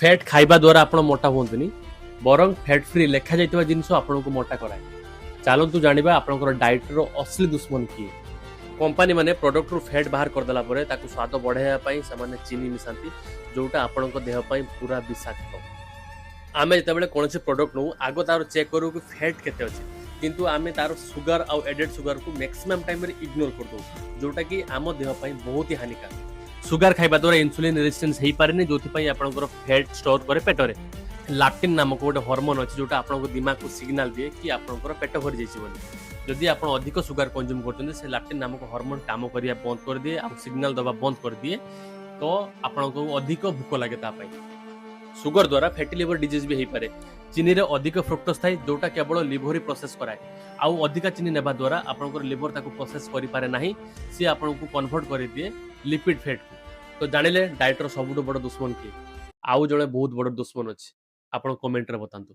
Fat खाइबा द्वारा आपण मोटा हुंतुनी बरं फैट फ्री लेखा जाइतबा जिंस आपनको मोटा कराए। चलतु जानिबा आपनकर डाइट रो असली दुश्मन किए। कंपनी माने प्रोडक्ट रू फैट बाहर कर देला परे ताकू स्वाद बढ़ाया पई समान चीनी मिसांती जोटा आपनको देह पई पूरा विषाक्त। आमे जतबेले कोनसे प्रोडक्ट नु आगो तार चेक करू कि फैट केते अछि किंतु आमे तार सुगर आ एडेड सुगर को मैक्सिमम टाइम रे इग्नोर कर दो जोटा कि आम देह पई बहुत ही हानिकारक। सुगर खाइबा द्वारा इंसुलिन रेजिस्टेंस हेई पारेनी जोथि पई आपनकर फैट स्टोर करे पेटरे। लैक्टिन नामक गोटे हार्मोन अछि जोटा आपनको दिमाग को सिग्नल दिए कि आपनकर पेट भरि जाइछि बोली। जदि आपण अधिक सुगर कंज्यूम करछन से लैक्टिन नामक हार्मोन काम करिया बंद कर दिए आ सिग्नल दबा बंद कर दिए तो आपनको अधिक भूख लागे ता पई। सुगर द्वारा फैटी लिवर डिजीज भी हेई पारे। चीनी रे अधिक फ्रुक्टोज थाई जोटा केवल लिवर ही प्रोसेस कराए। आउ अधिक चीनी नेबा द्वारा आपनकर लिवर ताको प्रोसेस करि पारे नाही से आपनको कन्वर्ट करि दिए लिपिड फैट को। तो जानिले डाइट रो सबुठु बड़ दुश्मन किए। आउ जणे बहुत बड़ दुश्मन अछि। आपण कमेंट रे बतांतु।